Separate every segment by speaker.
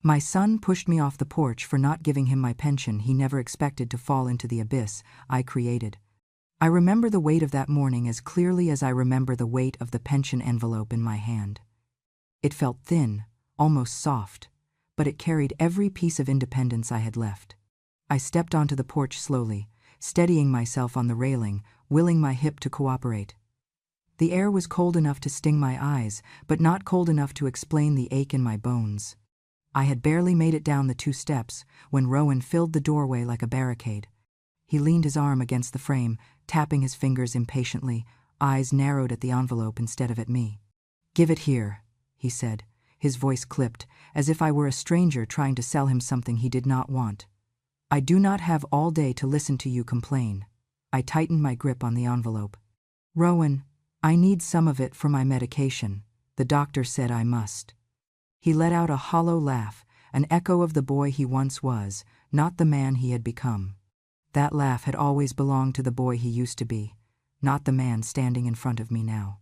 Speaker 1: My son pushed me off the porch for not giving him my pension he never expected to fall into the abyss I created. I remember the weight of that morning as clearly as I remember the weight of the pension envelope in my hand. It felt thin, almost soft, but it carried every piece of independence I had left. I stepped onto the porch slowly, steadying myself on the railing, willing my hip to cooperate. The air was cold enough to sting my eyes, but not cold enough to explain the ache in my bones. I had barely made it down the 2 steps when Rowan filled the doorway like a barricade. He leaned his arm against the frame, tapping his fingers impatiently, eyes narrowed at the envelope instead of at me. "Give it here," he said, his voice clipped, as if I were a stranger trying to sell him something he did not want. "I do not have all day to listen to you complain." I tightened my grip on the envelope. "Rowan, I need some of it for my medication. The doctor said I must." He let out a hollow laugh, an echo of the boy he once was, not the man he had become. That laugh had always belonged to the boy he used to be, not the man standing in front of me now.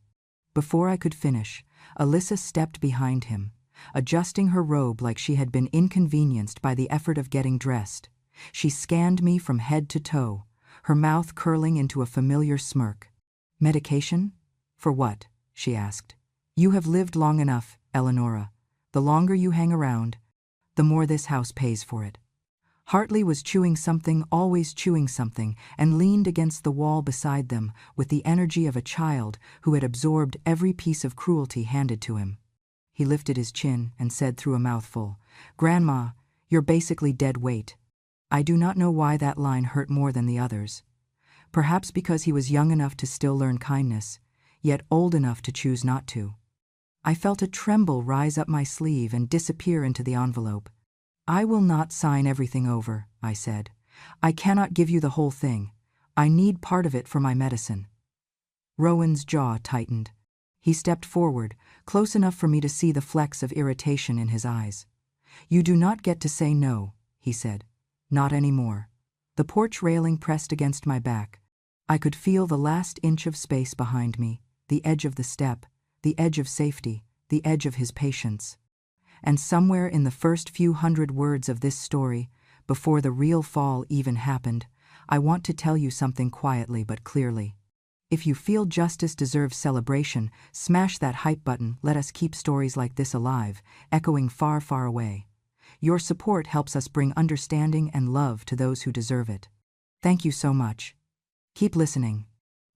Speaker 1: Before I could finish, Alyssa stepped behind him, adjusting her robe like she had been inconvenienced by the effort of getting dressed. She scanned me from head to toe, her mouth curling into a familiar smirk. "Medication? For what?" she asked. "You have lived long enough, Eleonora. The longer you hang around, the more this house pays for it." Hartley was chewing something, always chewing something, and leaned against the wall beside them with the energy of a child who had absorbed every piece of cruelty handed to him. He lifted his chin and said through a mouthful, "Grandma, you're basically dead weight." I do not know why that line hurt more than the others. Perhaps because he was young enough to still learn kindness, yet old enough to choose not to. I felt a tremble rise up my sleeve and disappear into the envelope. "I will not sign everything over," I said. "I cannot give you the whole thing. I need part of it for my medicine." Rowan's jaw tightened. He stepped forward, close enough for me to see the flecks of irritation in his eyes. "You do not get to say no," he said. "Not anymore." The porch railing pressed against my back. I could feel the last inch of space behind me, the edge of the step, the edge of safety, the edge of his patience. And somewhere in the first few hundred words of this story, before the real fall even happened, I want to tell you something quietly but clearly. If you feel justice deserves celebration, smash that hype button. Let us keep stories like this alive, echoing far, far away. Your support helps us bring understanding and love to those who deserve it. Thank you so much. Keep listening."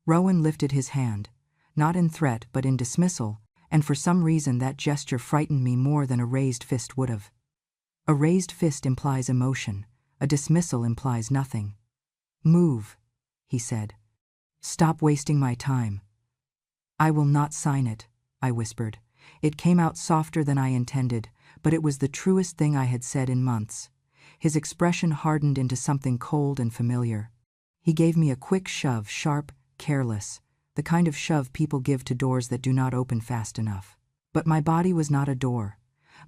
Speaker 1: Rowan lifted his hand, not in threat but in dismissal, and for some reason that gesture frightened me more than a raised fist would have. A raised fist implies emotion, a dismissal implies nothing. "Move," he said. "Stop wasting my time." "I will not sign it," I whispered. It came out softer than I intended, but it was the truest thing I had said in months. His expression hardened into something cold and familiar. He gave me a quick shove, sharp, careless, the kind of shove people give to doors that do not open fast enough. But my body was not a door.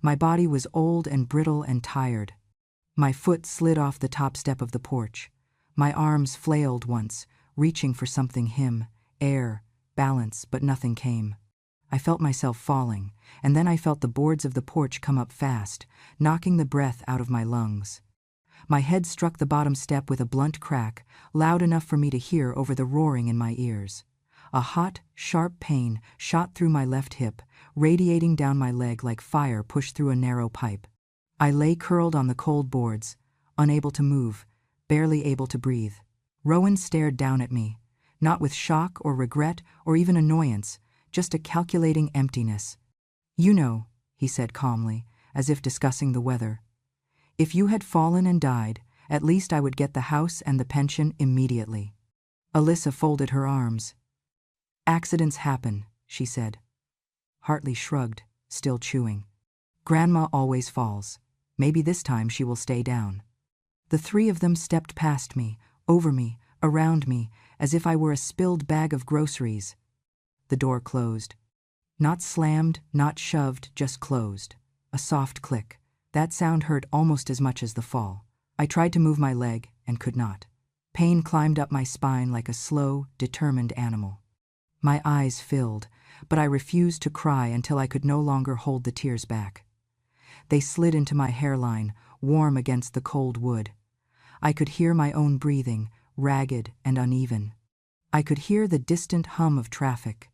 Speaker 1: My body was old and brittle and tired. My foot slid off the top step of the porch. My arms flailed once, reaching for something, air, balance, but nothing came. I felt myself falling, and then I felt the boards of the porch come up fast, knocking the breath out of my lungs. My head struck the bottom step with a blunt crack, loud enough for me to hear over the roaring in my ears. A hot, sharp pain shot through my left hip, radiating down my leg like fire pushed through a narrow pipe. I lay curled on the cold boards, unable to move, barely able to breathe. Rowan stared down at me, not with shock or regret or even annoyance, just a calculating emptiness. "You know," he said calmly, as if discussing the weather. "If you had fallen and died, at least I would get the house and the pension immediately." Alyssa folded her arms. "Accidents happen," she said. Hartley shrugged, still chewing. "Grandma always falls. Maybe this time she will stay down." The three of them stepped past me, over me, around me, as if I were a spilled bag of groceries. The door closed. Not slammed, not shoved, just closed. A soft click. That sound hurt almost as much as the fall. I tried to move my leg and could not. Pain climbed up my spine like a slow, determined animal. My eyes filled, but I refused to cry until I could no longer hold the tears back. They slid into my hairline, warm against the cold wood. I could hear my own breathing, ragged and uneven. I could hear the distant hum of traffic.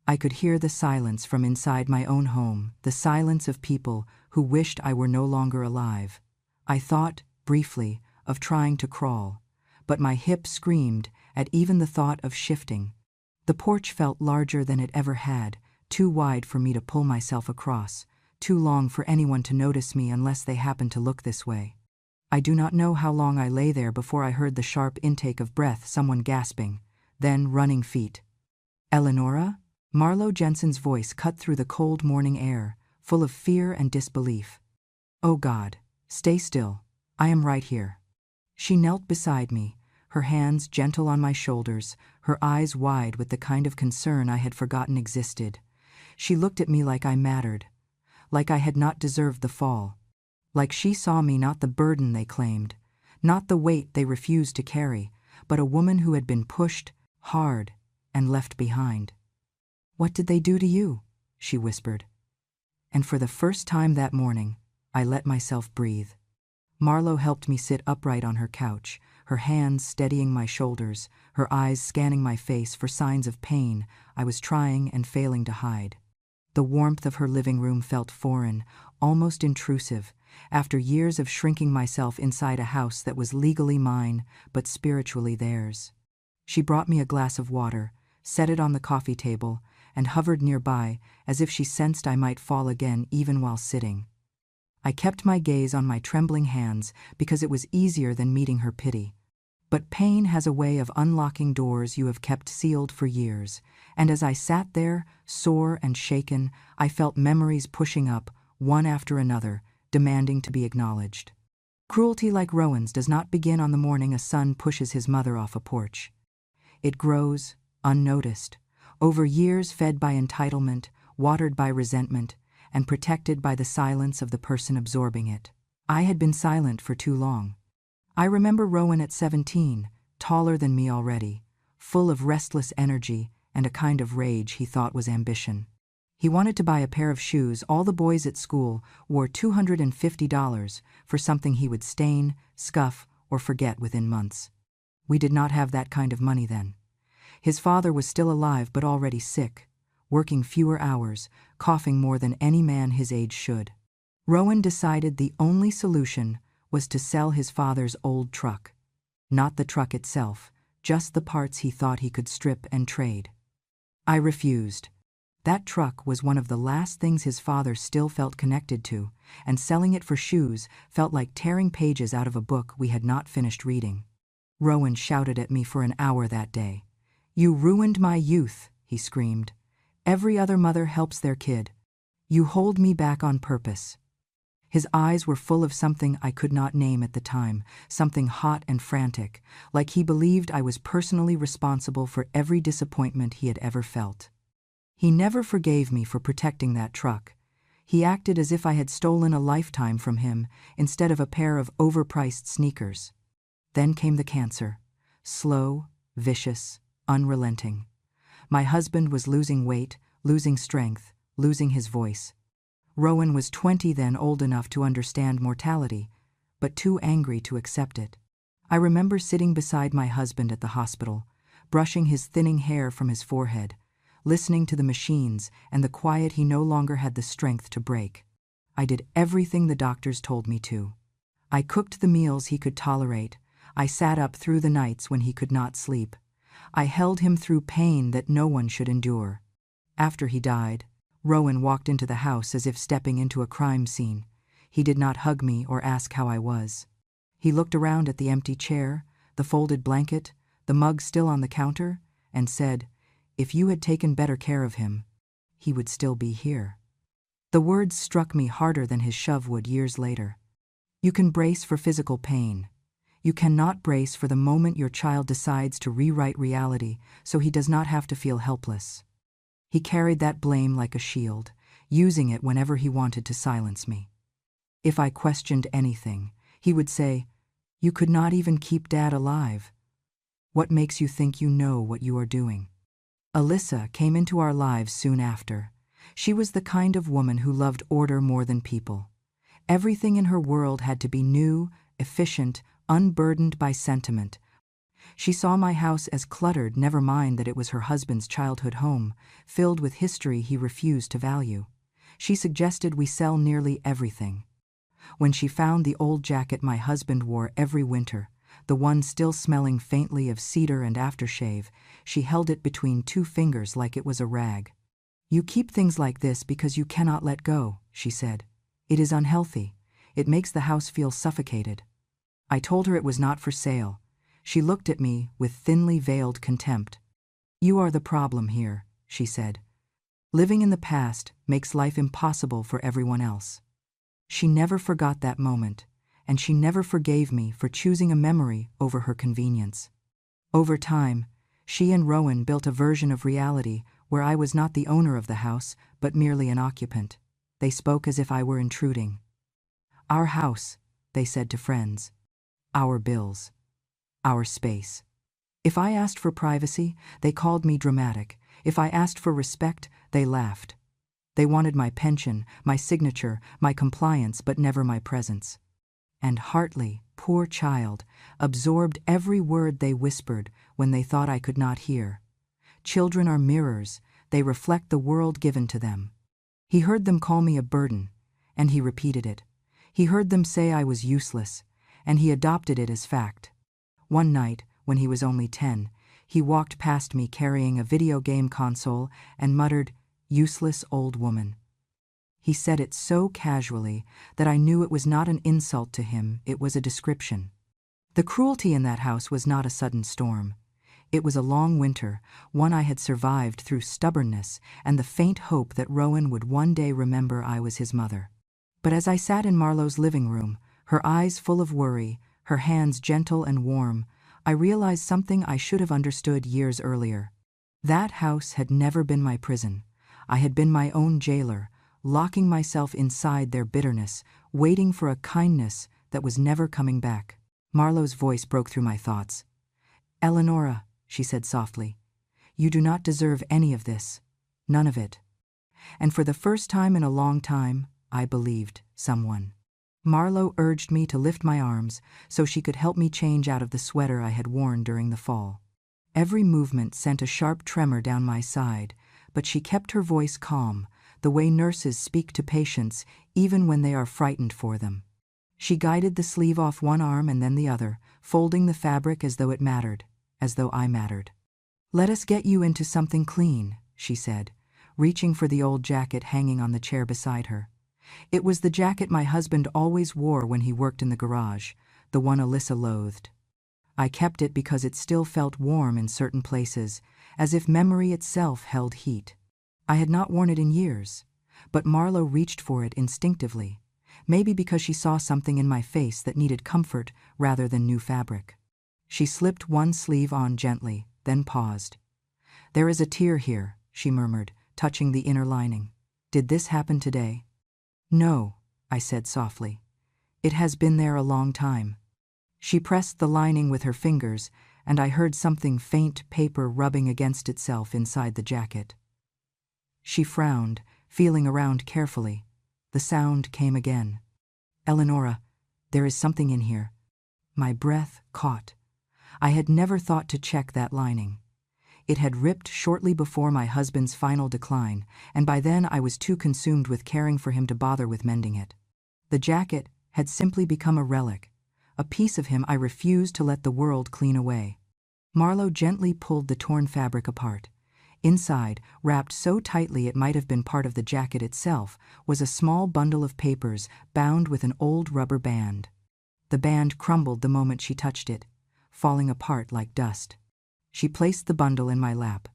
Speaker 1: I could hear the silence from inside my own home, the silence of people who wished I were no longer alive. I thought, briefly, of trying to crawl, but my hip screamed at even the thought of shifting. The porch felt larger than it ever had, too wide for me to pull myself across, too long for anyone to notice me unless they happened to look this way. I do not know how long I lay there before I heard the sharp intake of breath, someone gasping, then running feet. "Eleonora?" Marlo Jensen's voice cut through the cold morning air, full of fear and disbelief. "Oh God, stay still. I am right here." She knelt beside me, her hands gentle on my shoulders, her eyes wide with the kind of concern I had forgotten existed. She looked at me like I mattered, like I had not deserved the fall, like she saw me not the burden they claimed, not the weight they refused to carry, but a woman who had been pushed hard and left behind. "What did they do to you?" she whispered. And for the first time that morning, I let myself breathe. Marlo helped me sit upright on her couch, her hands steadying my shoulders, her eyes scanning my face for signs of pain I was trying and failing to hide. The warmth of her living room felt foreign, almost intrusive, after years of shrinking myself inside a house that was legally mine, but spiritually theirs. She brought me a glass of water, set it on the coffee table, and hovered nearby as if she sensed I might fall again even while sitting. I kept my gaze on my trembling hands because it was easier than meeting her pity. But pain has a way of unlocking doors you have kept sealed for years, and as I sat there, sore and shaken, I felt memories pushing up, one after another, demanding to be acknowledged. Cruelty like Rowan's does not begin on the morning a son pushes his mother off a porch. It grows, unnoticed, over years, fed by entitlement, watered by resentment, and protected by the silence of the person absorbing it. I had been silent for too long. I remember Rowan at 17, taller than me already, full of restless energy and a kind of rage he thought was ambition. He wanted to buy a pair of shoes all the boys at school wore $250 for, something he would stain, scuff, or forget within months. We did not have that kind of money then. His father was still alive but already sick, working fewer hours, coughing more than any man his age should. Rowan decided the only solution was to sell his father's old truck. Not the truck itself, just the parts he thought he could strip and trade. I refused. That truck was one of the last things his father still felt connected to, and selling it for shoes felt like tearing pages out of a book we had not finished reading. Rowan shouted at me for an hour that day. "You ruined my youth," he screamed. "Every other mother helps their kid. You hold me back on purpose." His eyes were full of something I could not name at the time, something hot and frantic, like he believed I was personally responsible for every disappointment he had ever felt. He never forgave me for protecting that truck. He acted as if I had stolen a lifetime from him instead of a pair of overpriced sneakers. Then came the cancer, slow, vicious, unrelenting. My husband was losing weight, losing strength, losing his voice. Rowan was 20 then, old enough to understand mortality, but too angry to accept it. I remember sitting beside my husband at the hospital, brushing his thinning hair from his forehead, listening to the machines and the quiet he no longer had the strength to break. I did everything the doctors told me to. I cooked the meals he could tolerate. I sat up through the nights when he could not sleep. I held him through pain that no one should endure. After he died, Rowan walked into the house as if stepping into a crime scene. He did not hug me or ask how I was. He looked around at the empty chair, the folded blanket, the mug still on the counter, and said, "If you had taken better care of him, he would still be here." The words struck me harder than his shove would years later. You can brace for physical pain. You cannot brace for the moment your child decides to rewrite reality so he does not have to feel helpless. He carried that blame like a shield, using it whenever he wanted to silence me. If I questioned anything, he would say, "You could not even keep Dad alive. What makes you think you know what you are doing?" Alyssa came into our lives soon after. She was the kind of woman who loved order more than people. Everything in her world had to be new, efficient, unburdened by sentiment. She saw my house as cluttered, never mind that it was her husband's childhood home, filled with history he refused to value. She suggested we sell nearly everything. When she found the old jacket my husband wore every winter, the one still smelling faintly of cedar and aftershave, she held it between two fingers like it was a rag. "You keep things like this because you cannot let go," she said. "It is unhealthy. It makes the house feel suffocated." I told her it was not for sale. She looked at me with thinly veiled contempt. "You are the problem here," she said. "Living in the past makes life impossible for everyone else." She never forgot that moment, and she never forgave me for choosing a memory over her convenience. Over time, she and Rowan built a version of reality where I was not the owner of the house, but merely an occupant. They spoke as if I were intruding. "Our house," they said to friends. "Our bills. Our space." If I asked for privacy, they called me dramatic. If I asked for respect, they laughed. They wanted my pension, my signature, my compliance, but never my presence. And Hartley, poor child, absorbed every word they whispered when they thought I could not hear. Children are mirrors, they reflect the world given to them. He heard them call me a burden, and he repeated it. He heard them say I was useless, and he adopted it as fact. One night, when he was only 10, he walked past me carrying a video game console and muttered, "Useless old woman." He said it so casually that I knew it was not an insult to him, it was a description. The cruelty in that house was not a sudden storm. It was a long winter, one I had survived through stubbornness and the faint hope that Rowan would one day remember I was his mother. But as I sat in Marlowe's living room, her eyes full of worry, her hands gentle and warm, I realized something I should have understood years earlier. That house had never been my prison. I had been my own jailer, locking myself inside their bitterness, waiting for a kindness that was never coming back. Marlowe's voice broke through my thoughts. "Eleonora," she said softly, "you do not deserve any of this. None of it." And for the first time in a long time, I believed someone. Marlowe urged me to lift my arms so she could help me change out of the sweater I had worn during the fall. Every movement sent a sharp tremor down my side, but she kept her voice calm, the way nurses speak to patients even when they are frightened for them. She guided the sleeve off one arm and then the other, folding the fabric as though it mattered, as though I mattered. "Let us get you into something clean," she said, reaching for the old jacket hanging on the chair beside her. It was the jacket my husband always wore when he worked in the garage, the one Alyssa loathed. I kept it because it still felt warm in certain places, as if memory itself held heat. I had not worn it in years, but Marlowe reached for it instinctively, maybe because she saw something in my face that needed comfort rather than new fabric. She slipped one sleeve on gently, then paused. "There is a tear here," she murmured, touching the inner lining. "Did this happen today?" "No," I said softly. "It has been there a long time." She pressed the lining with her fingers, and I heard something faint paper rubbing against itself inside the jacket. She frowned, feeling around carefully. The sound came again. "Eleonora, there is something in here." My breath caught. I had never thought to check that lining. It had ripped shortly before my husband's final decline, and by then I was too consumed with caring for him to bother with mending it. The jacket had simply become a relic, a piece of him I refused to let the world clean away. Marlowe gently pulled the torn fabric apart. Inside, wrapped so tightly it might have been part of the jacket itself, was a small bundle of papers bound with an old rubber band. The band crumbled the moment she touched it, falling apart like dust. She placed the bundle in my lap.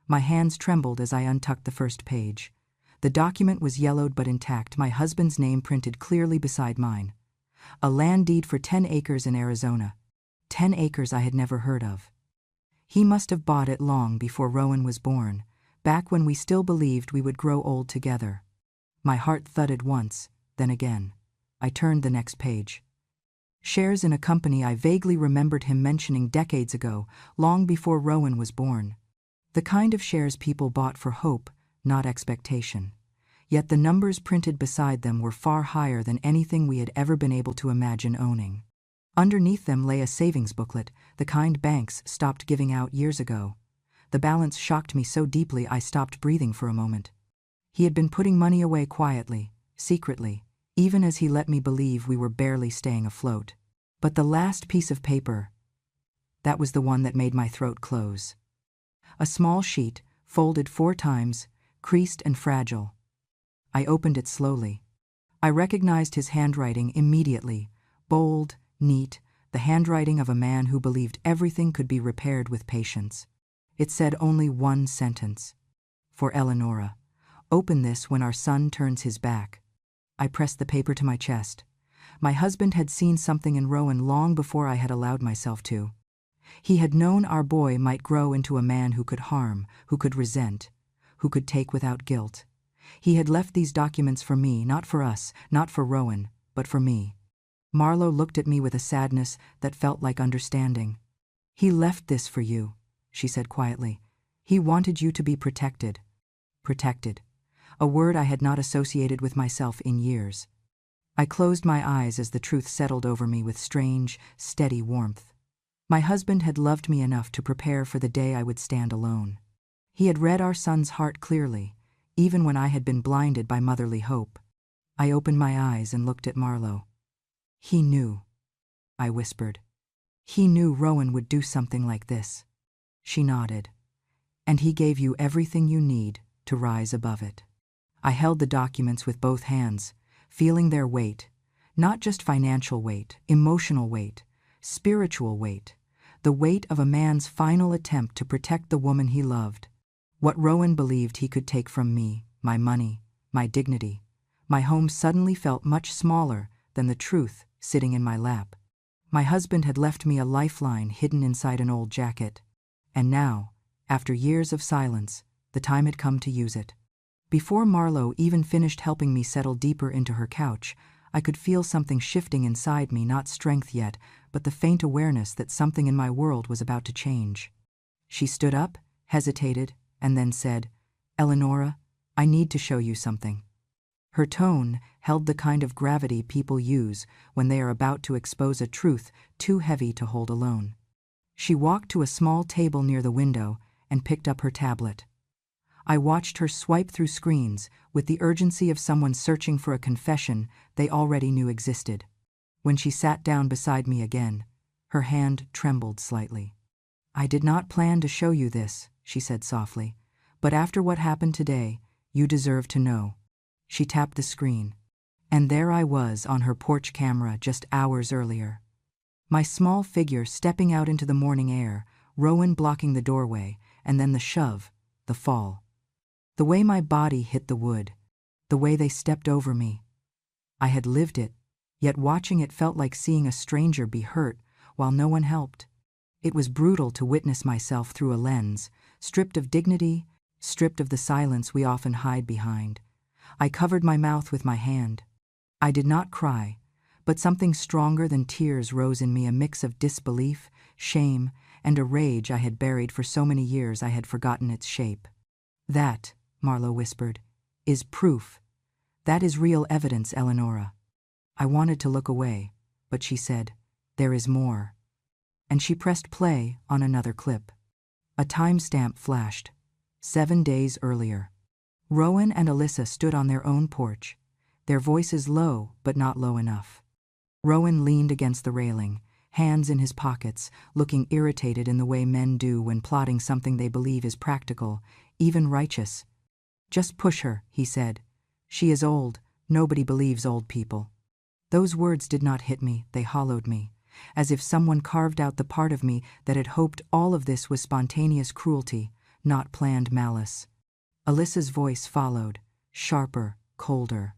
Speaker 1: My hands trembled as I untucked the first page. The document was yellowed but intact, my husband's name printed clearly beside mine. A land deed for 10 acres in Arizona. 10 acres I had never heard of. He must have bought it long before Rowan was born, back when we still believed we would grow old together. My heart thudded once, then again. I turned the next page. Shares in a company I vaguely remembered him mentioning decades ago, long before Rowan was born. The kind of shares people bought for hope, not expectation. Yet the numbers printed beside them were far higher than anything we had ever been able to imagine owning. Underneath them lay a savings booklet, the kind banks stopped giving out years ago. The balance shocked me so deeply I stopped breathing for a moment. He had been putting money away quietly, secretly, even as he let me believe we were barely staying afloat. But the last piece of paper, that was the one that made my throat close. A small sheet, folded 4 times, creased and fragile. I opened it slowly. I recognized his handwriting immediately, bold, neat, the handwriting of a man who believed everything could be repaired with patience. It said only one sentence. For Eleonora. Open this when our son turns his back. I pressed the paper to my chest. My husband had seen something in Rowan long before I had allowed myself to. He had known our boy might grow into a man who could harm, who could resent, who could take without guilt. He had left these documents for me, not for us, not for Rowan, but for me. Marlowe looked at me with a sadness that felt like understanding. He left this for you, she said quietly. He wanted you to be protected. Protected. A word I had not associated with myself in years. I closed my eyes as the truth settled over me with strange, steady warmth. My husband had loved me enough to prepare for the day I would stand alone. He had read our son's heart clearly, even when I had been blinded by motherly hope. I opened my eyes and looked at Marlowe. He knew, I whispered. He knew Rowan would do something like this. She nodded. And he gave you everything you need to rise above it. I held the documents with both hands, feeling their weight, not just financial weight, emotional weight, spiritual weight, the weight of a man's final attempt to protect the woman he loved. What Rowan believed he could take from me, my money, my dignity, my home suddenly felt much smaller than the truth sitting in my lap. My husband had left me a lifeline hidden inside an old jacket. And now, after years of silence, the time had come to use it. Before Marlowe even finished helping me settle deeper into her couch, I could feel something shifting inside me, not strength yet, but the faint awareness that something in my world was about to change. She stood up, hesitated, and then said, "Eleonora, I need to show you something." Her tone held the kind of gravity people use when they are about to expose a truth too heavy to hold alone. She walked to a small table near the window and picked up her tablet. I watched her swipe through screens with the urgency of someone searching for a confession they already knew existed. When she sat down beside me again, her hand trembled slightly. "I did not plan to show you this," she said softly, "but after what happened today, you deserve to know." She tapped the screen, and there I was on her porch camera just hours earlier. My small figure stepping out into the morning air, Rowan blocking the doorway, and then the shove, the fall. The way my body hit the wood, the way they stepped over me. I had lived it, yet watching it felt like seeing a stranger be hurt while no one helped. It was brutal to witness myself through a lens, stripped of dignity, stripped of the silence we often hide behind. I covered my mouth with my hand. I did not cry, but something stronger than tears rose in me, a mix of disbelief, shame, and a rage I had buried for so many years I had forgotten its shape. "That," Marlowe whispered, "is proof. That is real evidence, Eleonora." I wanted to look away, but she said, "There is more." And she pressed play on another clip. A timestamp flashed. 7 days earlier. Rowan and Alyssa stood on their own porch, their voices low but not low enough. Rowan leaned against the railing, hands in his pockets, looking irritated in the way men do when plotting something they believe is practical, even righteous. "Just push her," he said. "She is old. Nobody believes old people." Those words did not hit me, they hollowed me, as if someone carved out the part of me that had hoped all of this was spontaneous cruelty, not planned malice. Alyssa's voice followed, sharper, colder.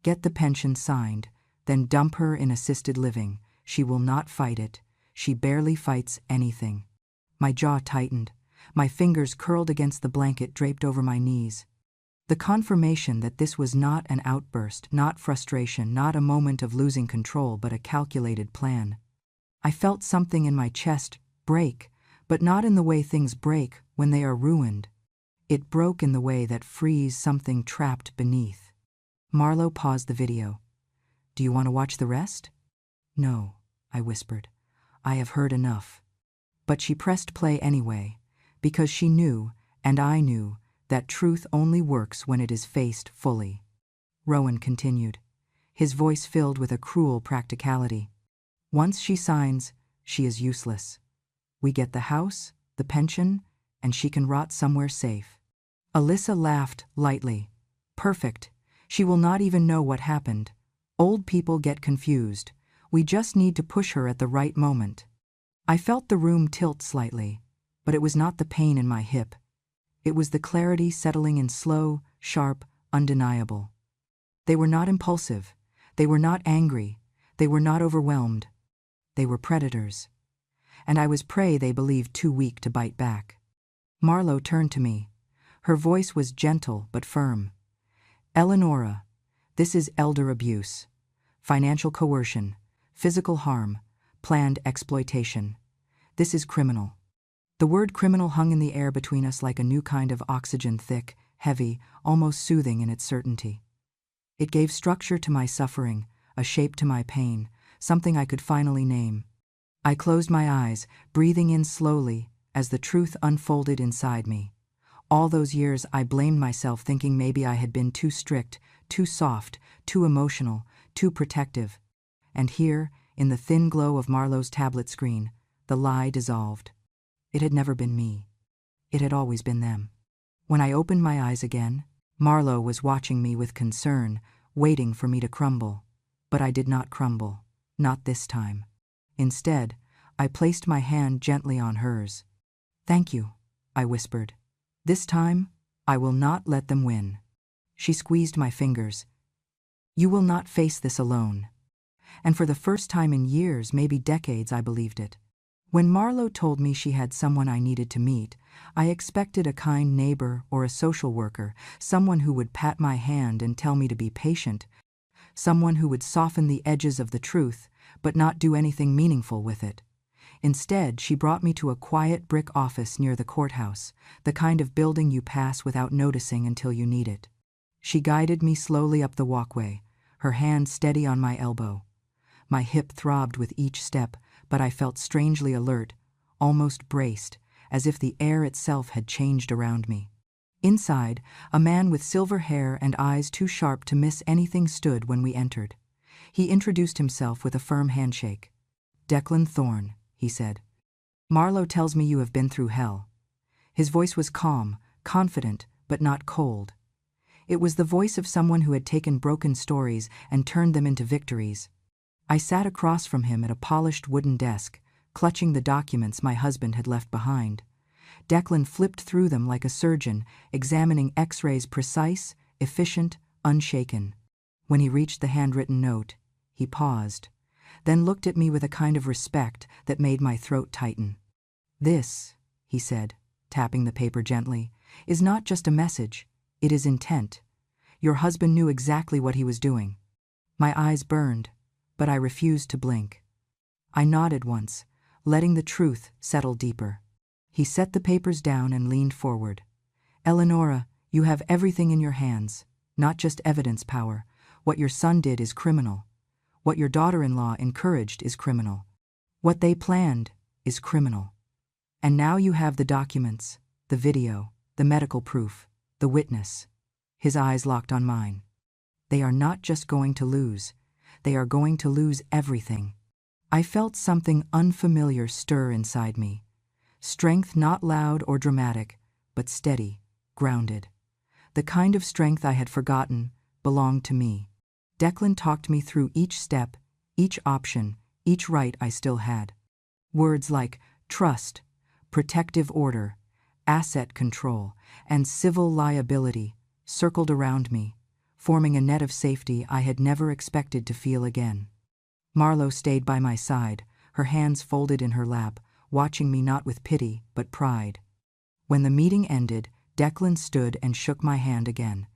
Speaker 1: "Get the pension signed, then dump her in assisted living. She will not fight it. She barely fights anything." My jaw tightened. My fingers curled against the blanket draped over my knees. The confirmation that this was not an outburst, not frustration, not a moment of losing control, but a calculated plan. I felt something in my chest break, but not in the way things break when they are ruined. It broke in the way that frees something trapped beneath. Marlo paused the video. "Do you want to watch the rest?" "No," I whispered. "I have heard enough." But she pressed play anyway, because she knew, and I knew, that truth only works when it is faced fully. Rowan continued, his voice filled with a cruel practicality. "Once she signs, she is useless. We get the house, the pension, and she can rot somewhere safe." Alyssa laughed lightly. "Perfect. She will not even know what happened. Old people get confused. We just need to push her at the right moment." I felt the room tilt slightly, but it was not the pain in my hip. It was the clarity settling in, slow, sharp, undeniable. They were not impulsive. They were not angry. They were not overwhelmed. They were predators. And I was prey they believed too weak to bite back. Marlo turned to me. Her voice was gentle but firm. "Eleonora, this is elder abuse, financial coercion, physical harm, planned exploitation. This is criminal." The word criminal hung in the air between us like a new kind of oxygen, thick, heavy, almost soothing in its certainty. It gave structure to my suffering, a shape to my pain, something I could finally name. I closed my eyes, breathing in slowly, as the truth unfolded inside me. All those years I blamed myself, thinking maybe I had been too strict, too soft, too emotional, too protective. And here, in the thin glow of Marlo's tablet screen, the lie dissolved. It had never been me. It had always been them. When I opened my eyes again, Marlo was watching me with concern, waiting for me to crumble. But I did not crumble. Not this time. Instead, I placed my hand gently on hers. "Thank you," I whispered. "This time, I will not let them win." She squeezed my fingers. "You will not face this alone." And for the first time in years, maybe decades, I believed it. When Marlo told me she had someone I needed to meet, I expected a kind neighbor or a social worker, someone who would pat my hand and tell me to be patient, someone who would soften the edges of the truth, but not do anything meaningful with it. Instead, she brought me to a quiet brick office near the courthouse, the kind of building you pass without noticing until you need it. She guided me slowly up the walkway, her hand steady on my elbow. My hip throbbed with each step, but I felt strangely alert, almost braced, as if the air itself had changed around me. Inside, a man with silver hair and eyes too sharp to miss anything stood when we entered. He introduced himself with a firm handshake. "Declan Thorne," he said. "Marlo tells me you have been through hell." His voice was calm, confident, but not cold. It was the voice of someone who had taken broken stories and turned them into victories. I sat across from him at a polished wooden desk, clutching the documents my husband had left behind. Declan flipped through them like a surgeon, examining X-rays precise, efficient, unshaken. When he reached the handwritten note, he paused, then looked at me with a kind of respect that made my throat tighten. "This," he said, tapping the paper gently, "is not just a message, it is intent. Your husband knew exactly what he was doing." My eyes burned, but I refused to blink. I nodded once, letting the truth settle deeper. He set the papers down and leaned forward. "Eleonora, you have everything in your hands, not just evidence power. What your son did is criminal. What your daughter-in-law encouraged is criminal. What they planned is criminal. And now you have the documents, the video, the medical proof, the witness." His eyes locked on mine. "They are not just going to lose. They are going to lose everything." I felt something unfamiliar stir inside me. Strength not loud or dramatic, but steady, grounded. The kind of strength I had forgotten belonged to me. Declan talked me through each step, each option, each right I still had. Words like trust, protective order, asset control, and civil liability circled around me, forming a net of safety I had never expected to feel again. Marlo stayed by my side, her hands folded in her lap, watching me not with pity but pride. When the meeting ended, Declan stood and shook my hand again.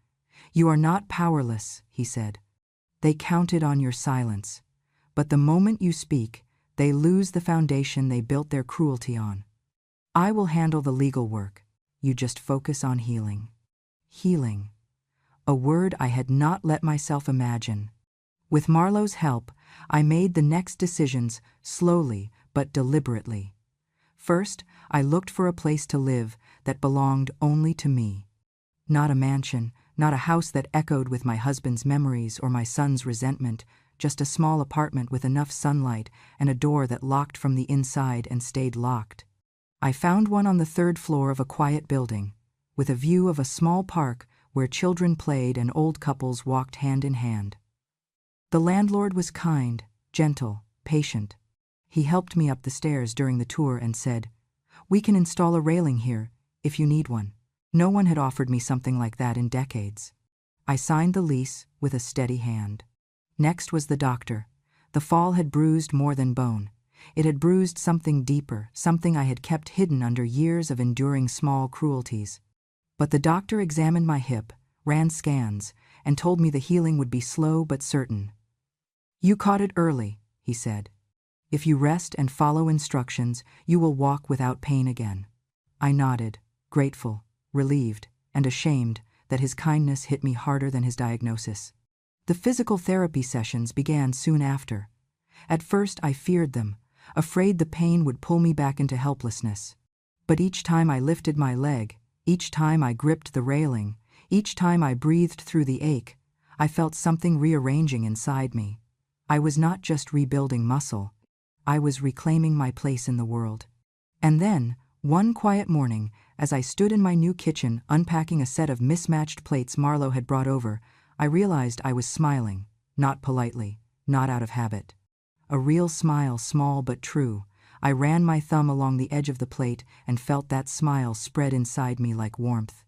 Speaker 1: "You are not powerless," he said. "They counted on your silence. But the moment you speak, they lose the foundation they built their cruelty on. I will handle the legal work. You just focus on healing." Healing. a word I had not let myself imagine. With Marlowe's help, I made the next decisions slowly but deliberately. First, I looked for a place to live that belonged only to me. Not a mansion, not a house that echoed with my husband's memories or my son's resentment, just a small apartment with enough sunlight and a door that locked from the inside and stayed locked. I found one on the third floor of a quiet building, with a view of a small park where children played and old couples walked hand in hand. The landlord was kind, gentle, patient. He helped me up the stairs during the tour and said, "We can install a railing here, if you need one." No one had offered me something like that in decades. I signed the lease with a steady hand. Next was the doctor. The fall had bruised more than bone. It had bruised something deeper, something I had kept hidden under years of enduring small cruelties. But the doctor examined my hip, ran scans, and told me the healing would be slow but certain. "You caught it early," he said. "If you rest and follow instructions, you will walk without pain again." I nodded, grateful, relieved, and ashamed that his kindness hit me harder than his diagnosis. The physical therapy sessions began soon after. At first I feared them, afraid the pain would pull me back into helplessness. But each time I lifted my leg, each time I gripped the railing, each time I breathed through the ache, I felt something rearranging inside me. I was not just rebuilding muscle, I was reclaiming my place in the world. And then, one quiet morning, as I stood in my new kitchen unpacking a set of mismatched plates Marlowe had brought over, I realized I was smiling, not politely, not out of habit. A real smile, small but true. I ran my thumb along the edge of the plate and felt that smile spread inside me like warmth.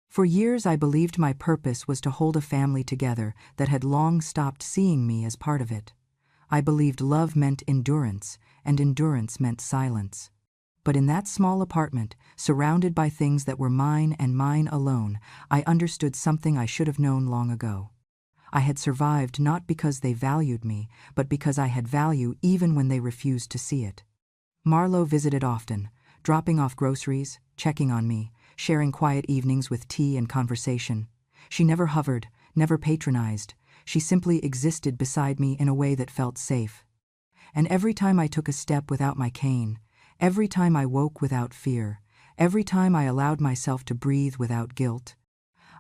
Speaker 1: For years I believed my purpose was to hold a family together that had long stopped seeing me as part of it. I believed love meant endurance, and endurance meant silence. But in that small apartment, surrounded by things that were mine and mine alone, I understood something I should have known long ago. I had survived not because they valued me, but because I had value even when they refused to see it. Marlowe visited often, dropping off groceries, checking on me, sharing quiet evenings with tea and conversation. She never hovered, never patronized. She simply existed beside me in a way that felt safe. And every time I took a step without my cane, every time I woke without fear, every time I allowed myself to breathe without guilt,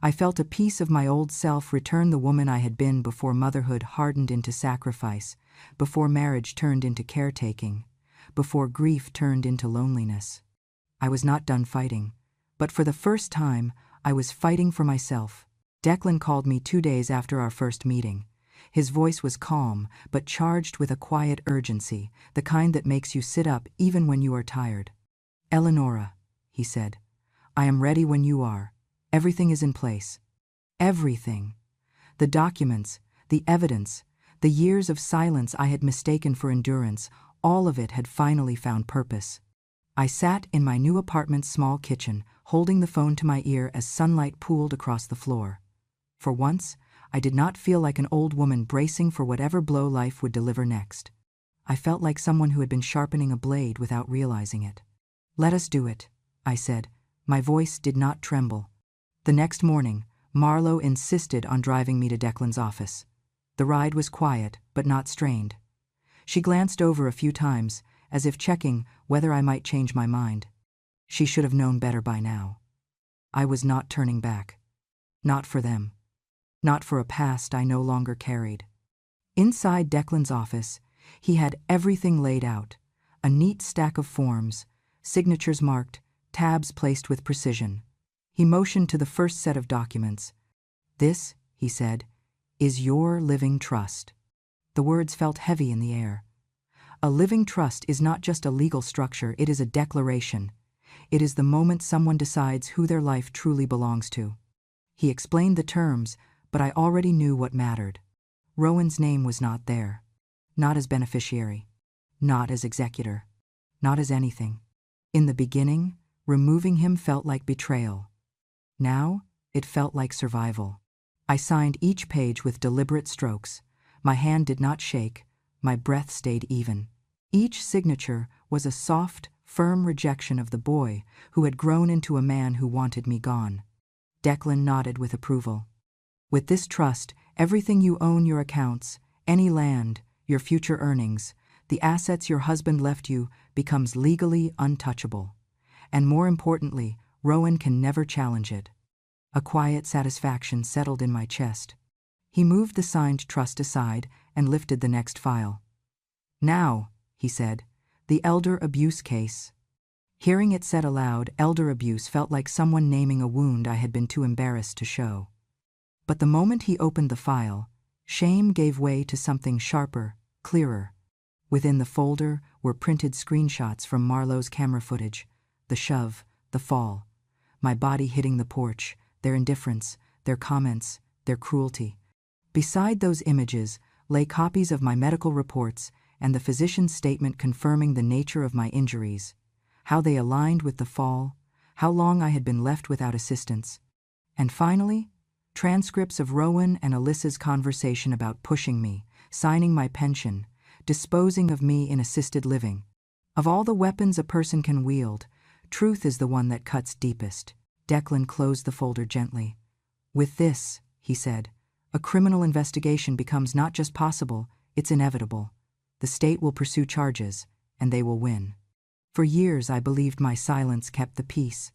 Speaker 1: I felt a piece of my old self return, the woman I had been before motherhood hardened into sacrifice, before marriage turned into caretaking, before grief turned into loneliness. I was not done fighting, but for the first time, I was fighting for myself. Declan called me 2 days after our first meeting. His voice was calm, but charged with a quiet urgency, the kind that makes you sit up even when you are tired. "Eleonora," he said, "I am ready when you are. Everything is in place." Everything. The documents, the evidence, the years of silence I had mistaken for endurance, all of it had finally found purpose. I sat in my new apartment's small kitchen, holding the phone to my ear as sunlight pooled across the floor. For once, I did not feel like an old woman bracing for whatever blow life would deliver next. I felt like someone who had been sharpening a blade without realizing it. "Let us do it," I said. My voice did not tremble. The next morning, Marlowe insisted on driving me to Declan's office. The ride was quiet, but not strained. She glanced over a few times, as if checking whether I might change my mind. She should have known better by now. I was not turning back. Not for them. Not for a past I no longer carried. Inside Declan's office, he had everything laid out, a neat stack of forms, signatures marked, tabs placed with precision. He motioned to the first set of documents. "This," he said, "is your living trust." The words felt heavy in the air. A living trust is not just a legal structure, it is a declaration. It is the moment someone decides who their life truly belongs to. He explained the terms, but I already knew what mattered. Rowan's name was not there. Not as beneficiary. Not as executor. Not as anything. In the beginning, removing him felt like betrayal. Now, it felt like survival. I signed each page with deliberate strokes. My hand did not shake. My breath stayed even. Each signature was a soft, firm rejection of the boy who had grown into a man who wanted me gone. Declan nodded with approval. With this trust, everything you own, your accounts, any land, your future earnings, the assets your husband left you, becomes legally untouchable. And more importantly, Rowan can never challenge it. A quiet satisfaction settled in my chest. He moved the signed trust aside and lifted the next file. Now, he said, the elder abuse case. Hearing it said aloud, elder abuse felt like someone naming a wound I had been too embarrassed to show. But the moment he opened the file, shame gave way to something sharper, clearer. Within the folder were printed screenshots from Marlowe's camera footage, the shove, the fall, my body hitting the porch, their indifference, their comments, their cruelty. Beside those images lay copies of my medical reports and the physician's statement confirming the nature of my injuries, how they aligned with the fall, how long I had been left without assistance. And finally, transcripts of Rowan and Alyssa's conversation about pushing me, signing my pension, disposing of me in assisted living. Of all the weapons a person can wield, truth is the one that cuts deepest. Declan closed the folder gently. With this, he said, a criminal investigation becomes not just possible, it's inevitable. The state will pursue charges, and they will win. For years I believed my silence kept the peace,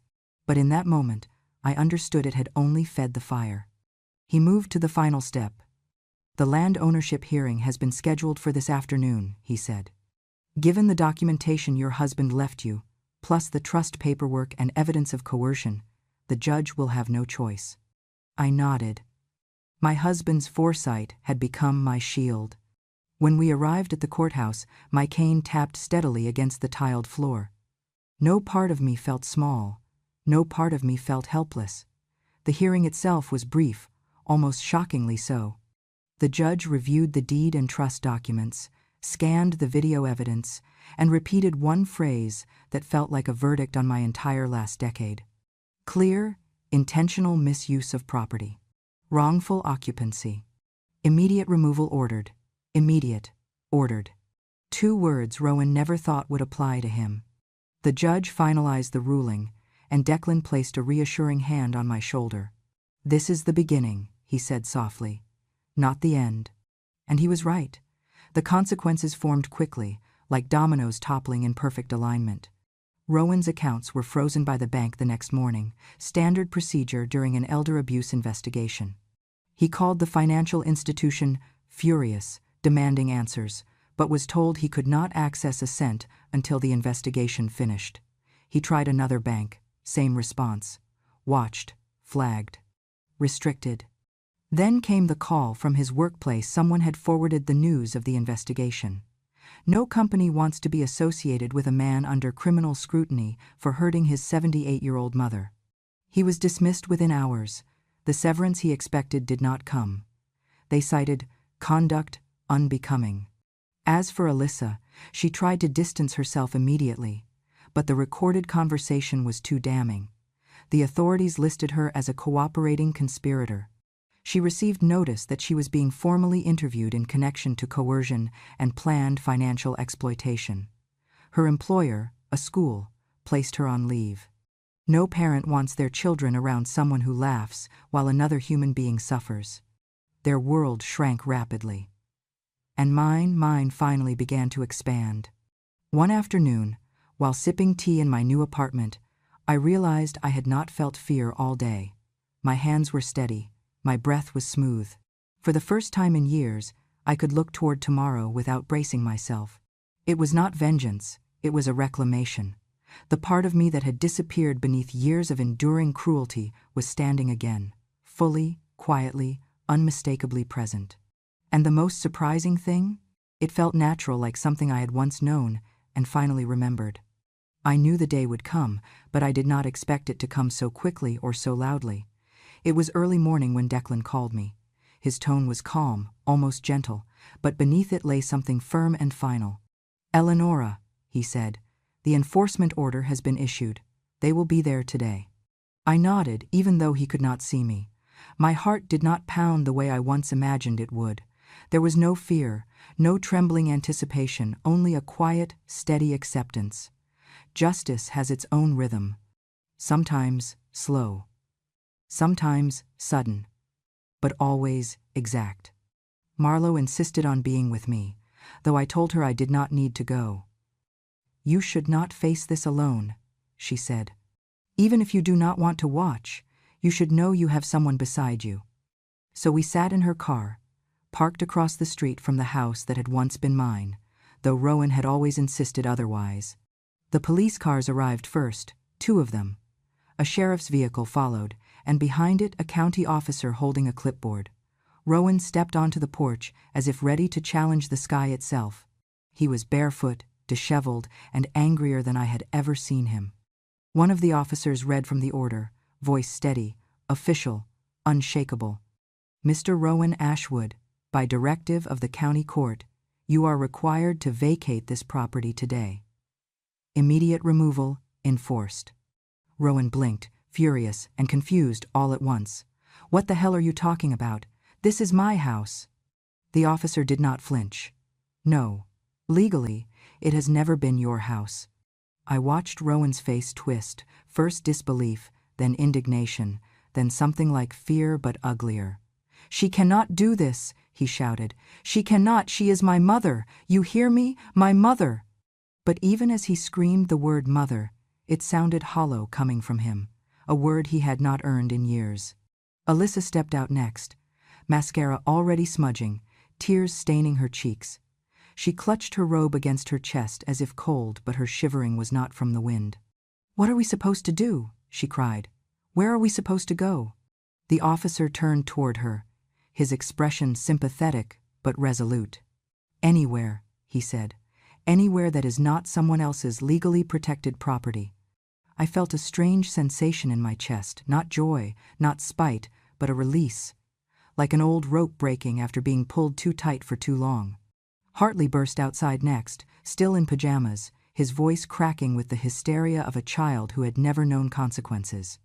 Speaker 1: but in that moment I understood it had only fed the fire. He moved to the final step. The land ownership hearing has been scheduled for this afternoon, he said. Given the documentation your husband left you, plus the trust paperwork and evidence of coercion, the judge will have no choice. I nodded. My husband's foresight had become my shield. When we arrived at the courthouse, my cane tapped steadily against the tiled floor. No part of me felt small. No part of me felt helpless. The hearing itself was brief, almost shockingly so. The judge reviewed the deed and trust documents, scanned the video evidence, and repeated one phrase that felt like a verdict on my entire last decade. Clear, intentional misuse of property. Wrongful occupancy. Immediate removal ordered. Immediate. Ordered. 2 words Rowan never thought would apply to him. The judge finalized the ruling, and Declan placed a reassuring hand on my shoulder. This is the beginning, he said softly. Not the end. And he was right. The consequences formed quickly, like dominoes toppling in perfect alignment. Rowan's accounts were frozen by the bank the next morning, standard procedure during an elder abuse investigation. He called the financial institution furious, demanding answers, but was told he could not access a cent until the investigation finished. He tried another bank, same response. Watched, flagged, restricted. Then came the call from his workplace. Someone had forwarded the news of the investigation. No company wants to be associated with a man under criminal scrutiny for hurting his 78-year-old mother. He was dismissed within hours. The severance he expected did not come. They cited conduct unbecoming. As for Alyssa, she tried to distance herself immediately, but the recorded conversation was too damning. The authorities listed her as a cooperating conspirator. She received notice that she was being formally interviewed in connection to coercion and planned financial exploitation. Her employer, a school, placed her on leave. No parent wants their children around someone who laughs while another human being suffers. Their world shrank rapidly. And mine finally began to expand. One afternoon, while sipping tea in my new apartment, I realized I had not felt fear all day. My hands were steady. My breath was smooth. For the first time in years, I could look toward tomorrow without bracing myself. It was not vengeance, it was a reclamation. The part of me that had disappeared beneath years of enduring cruelty was standing again, fully, quietly, unmistakably present. And the most surprising thing? It felt natural, like something I had once known and finally remembered. I knew the day would come, but I did not expect it to come so quickly or so loudly. It was early morning when Declan called me. His tone was calm, almost gentle, but beneath it lay something firm and final. "Eleonora," he said, "the enforcement order has been issued. They will be there today." I nodded, even though he could not see me. My heart did not pound the way I once imagined it would. There was no fear, no trembling anticipation, only a quiet, steady acceptance. Justice has its own rhythm. Sometimes slow. Sometimes sudden. but always exact. Marlowe insisted on being with me, though I told her I did not need to go. "You should not face this alone," she said. "Even if you do not want to watch, you should know you have someone beside you." So we sat in her car, parked across the street from the house that had once been mine, though Rowan had always insisted otherwise. The police cars arrived first, 2 of them. A sheriff's vehicle followed, and behind it a county officer holding a clipboard. Rowan stepped onto the porch as if ready to challenge the sky itself. He was barefoot, disheveled, and angrier than I had ever seen him. One of the officers read from the order, voice steady, official, unshakable. "Mr. Rowan Ashwood, by directive of the county court, you are required to vacate this property today. Immediate removal enforced." Rowan blinked, furious and confused all at once. "What the hell are you talking about? This is my house." The officer did not flinch. "No, legally, it has never been your house." I watched Rowan's face twist, first disbelief, then indignation, then something like fear but uglier. "She cannot do this," he shouted. "She cannot, she is my mother. You hear me? My mother." But even as he screamed the word mother, it sounded hollow coming from him, a word he had not earned in years. Alyssa stepped out next, mascara already smudging, tears staining her cheeks. She clutched her robe against her chest as if cold, but her shivering was not from the wind. "What are we supposed to do?" she cried. "Where are we supposed to go?" The officer turned toward her, his expression sympathetic but resolute. "Anywhere," he said. "Anywhere that is not someone else's legally protected property." I felt a strange sensation in my chest, not joy, not spite, but a release, like an old rope breaking after being pulled too tight for too long. Hartley burst outside next, still in pajamas, his voice cracking with the hysteria of a child who had never known consequences.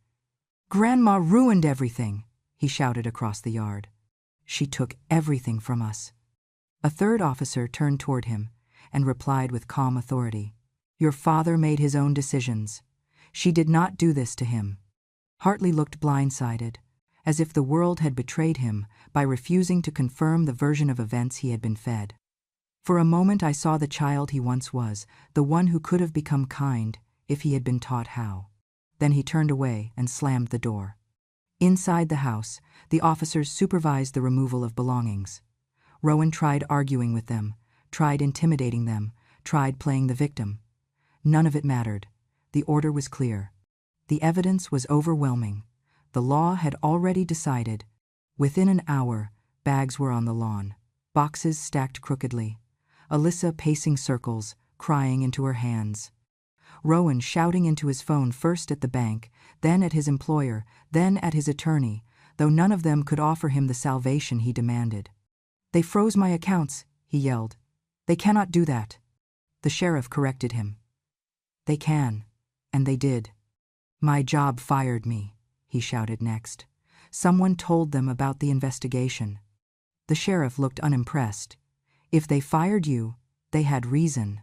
Speaker 1: "Grandma ruined everything," he shouted across the yard. "She took everything from us." A third officer turned toward him and replied with calm authority. "Your father made his own decisions. She did not do this to him." Hartley looked blindsided, as if the world had betrayed him by refusing to confirm the version of events he had been fed. For a moment I saw the child he once was, the one who could have become kind if he had been taught how. Then he turned away and slammed the door. Inside the house, the officers supervised the removal of belongings. Rowan tried arguing with them, tried intimidating them, tried playing the victim. None of it mattered. The order was clear. The evidence was overwhelming. The law had already decided. Within an hour, bags were on the lawn, boxes stacked crookedly, Alyssa pacing circles, crying into her hands. Rowan shouting into his phone first at the bank, then at his employer, then at his attorney, though none of them could offer him the salvation he demanded. "They froze my accounts," he yelled. "They cannot do that." The sheriff corrected him. "They can, and they did." "My job fired me," he shouted next. "Someone told them about the investigation." The sheriff looked unimpressed. "If they fired you, they had reason."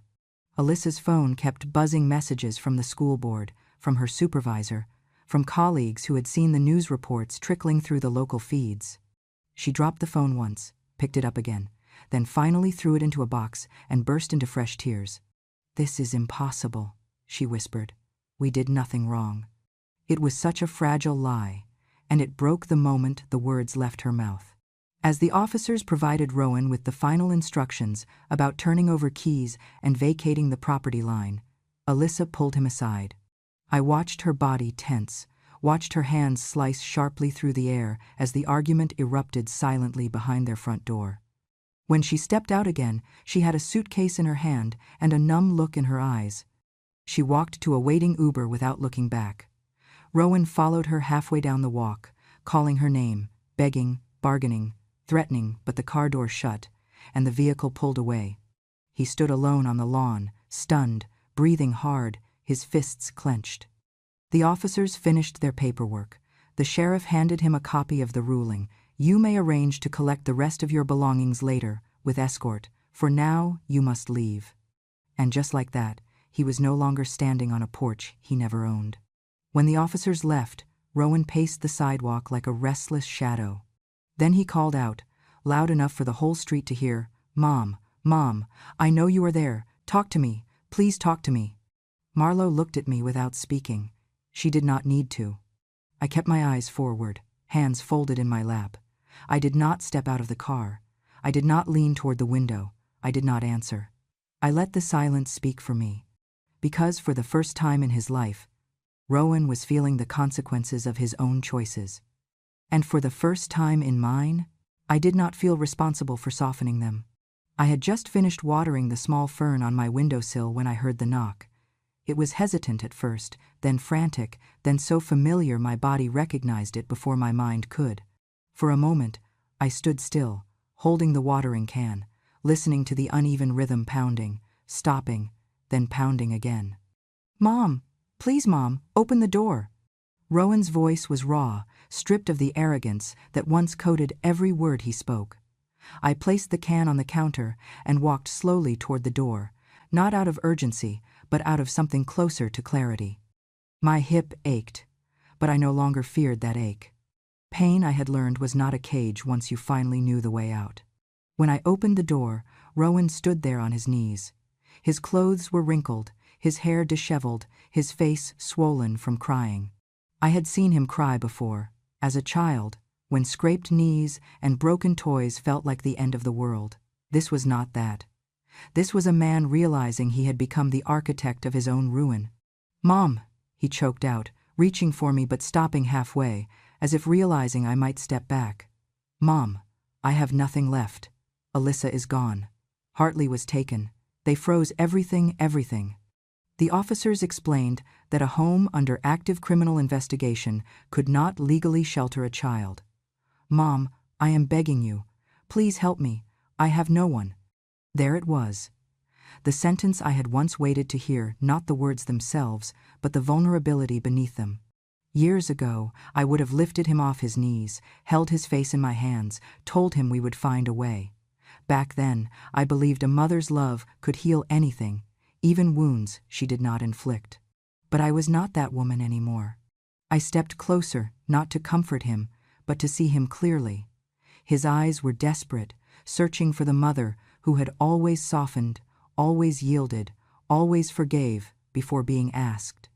Speaker 1: Alyssa's phone kept buzzing messages from the school board, from her supervisor, from colleagues who had seen the news reports trickling through the local feeds. She dropped the phone once, picked it up again, then finally threw it into a box and burst into fresh tears. "This is impossible," she whispered. "We did nothing wrong." It was such a fragile lie, and it broke the moment the words left her mouth. As the officers provided Rowan with the final instructions about turning over keys and vacating the property line, Alyssa pulled him aside. I watched her body tense, watched her hands slice sharply through the air as the argument erupted silently behind their front door. When she stepped out again, she had a suitcase in her hand and a numb look in her eyes. She walked to a waiting Uber without looking back. Rowan followed her halfway down the walk, calling her name, begging, bargaining, threatening, but the car door shut, and the vehicle pulled away. He stood alone on the lawn, stunned, breathing hard, his fists clenched. The officers finished their paperwork. The sheriff handed him a copy of the ruling. "You may arrange to collect the rest of your belongings later, with escort. For now, you must leave." And just like that, he was no longer standing on a porch he never owned. When the officers left, Rowan paced the sidewalk like a restless shadow. Then he called out, loud enough for the whole street to hear, "Mom, Mom, I know you are there. Talk to me. Please talk to me." Marlo looked at me without speaking. She did not need to. I kept my eyes forward, hands folded in my lap. I did not step out of the car. I did not lean toward the window. I did not answer. I let the silence speak for me. Because for the first time in his life, Rowan was feeling the consequences of his own choices. And for the first time in mine, I did not feel responsible for softening them. I had just finished watering the small fern on my windowsill when I heard the knock. It was hesitant at first, then frantic, then so familiar my body recognized it before my mind could. For a moment, I stood still, holding the watering can, listening to the uneven rhythm pounding, stopping, then pounding again. "Mom, please Mom, open the door." Rowan's voice was raw, stripped of the arrogance that once coated every word he spoke. I placed the can on the counter and walked slowly toward the door, not out of urgency, but out of something closer to clarity. My hip ached, but I no longer feared that ache. Pain, I had learned, was not a cage once you finally knew the way out. When I opened the door, Rowan stood there on his knees. His clothes were wrinkled, his hair disheveled, his face swollen from crying. I had seen him cry before, as a child, when scraped knees and broken toys felt like the end of the world. This was not that. This was a man realizing he had become the architect of his own ruin. "Mom," he choked out, reaching for me but stopping halfway, as if realizing I might step back. "Mom, I have nothing left. Alyssa is gone. Hartley was taken. They froze everything. The officers explained that a home under active criminal investigation could not legally shelter a child. Mom, I am begging you. Please help me. I have no one." There it was. The sentence I had once waited to hear, not the words themselves, but the vulnerability beneath them. Years ago, I would have lifted him off his knees, held his face in my hands, told him we would find a way. Back then, I believed a mother's love could heal anything, even wounds she did not inflict. But I was not that woman anymore. I stepped closer, not to comfort him, but to see him clearly. His eyes were desperate, searching for the mother who had always softened, always yielded, always forgave before being asked.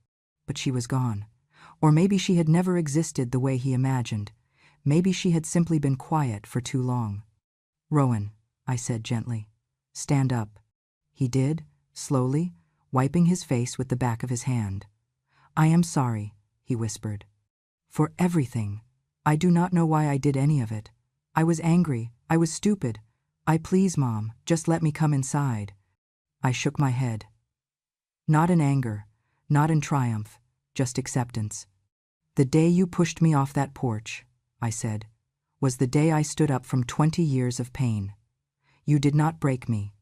Speaker 1: But she was gone. Or maybe she had never existed the way he imagined. Maybe she had simply been quiet for too long. "Rowan," I said gently, "stand up." He did, slowly, wiping his face with the back of his hand. "I am sorry," he whispered. "For everything. I do not know why I did any of it. I was angry. I was stupid. Please, Mom, just let me come inside." I shook my head. Not in anger, not in triumph, just acceptance. "The day you pushed me off that porch," I said, "was the day I stood up from 20 years of pain. You did not break me.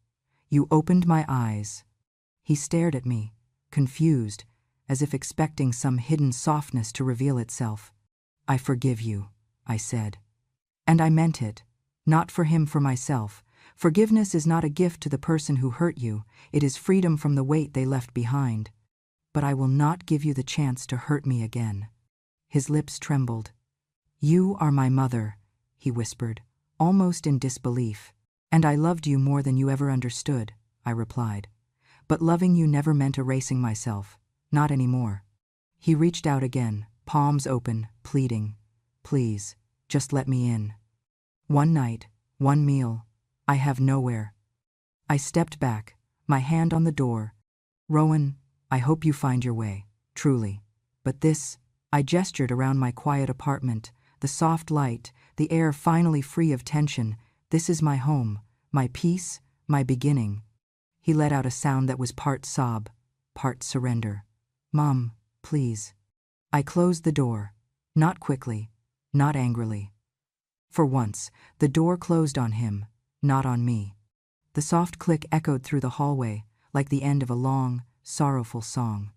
Speaker 1: You opened my eyes." He stared at me, confused, as if expecting some hidden softness to reveal itself. "I forgive you," I said. And I meant it. Not for him, for myself. Forgiveness is not a gift to the person who hurt you. It is freedom from the weight they left behind. But I will not give you the chance to hurt me again. His lips trembled. "You are my mother," he whispered, almost in disbelief. "And I loved you more than you ever understood," I replied. "But loving you never meant erasing myself. Not anymore." He reached out again, palms open, pleading. "Please, just let me in. One night, one meal. I have nowhere." I stepped back, my hand on the door. "Rowan, I hope you find your way, truly. But this," I gestured around my quiet apartment, the soft light, the air finally free of tension. "This is my home, my peace, my beginning." He let out a sound that was part sob, part surrender. "Mom, please." I closed the door, not quickly, not angrily. For once, the door closed on him, not on me. The soft click echoed through the hallway, like the end of a long, sorrowful song.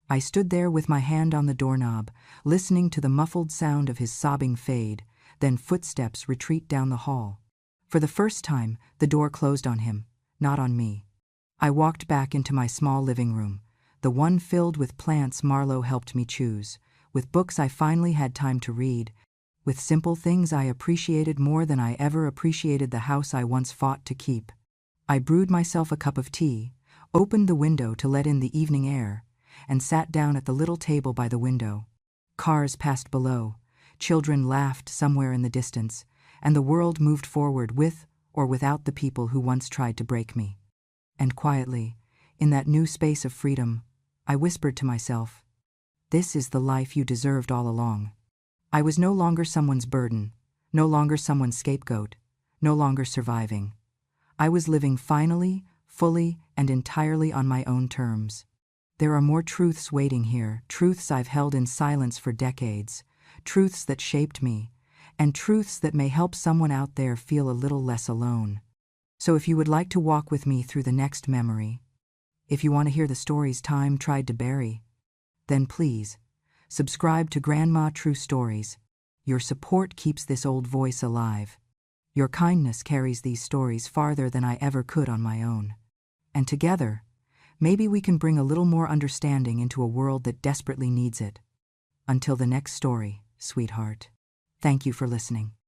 Speaker 1: I stood there with my hand on the doorknob, listening to the muffled sound of his sobbing fade, then footsteps retreat down the hall. For the first time, the door closed on him, not on me. I walked back into my small living room, the one filled with plants Marlo helped me choose, with books I finally had time to read, With simple things I appreciated more than I ever appreciated the house I once fought to keep. I brewed myself a cup of tea, opened the window to let in the evening air, and sat down at the little table by the window. Cars passed below, children laughed somewhere in the distance, and the world moved forward with or without the people who once tried to break me. And quietly, in that new space of freedom, I whispered to myself, "This is the life you deserved all along." I was no longer someone's burden, no longer someone's scapegoat, no longer surviving. I was living finally, fully, and entirely on my own terms. There are more truths waiting here, truths I've held in silence for decades, truths that shaped me, and truths that may help someone out there feel a little less alone. So if you would like to walk with me through the next memory, if you want to hear the stories time tried to bury, then please, subscribe to Grandma True Stories. Your support keeps this old voice alive. Your kindness carries these stories farther than I ever could on my own. And together, maybe we can bring a little more understanding into a world that desperately needs it. Until the next story, sweetheart. Thank you for listening.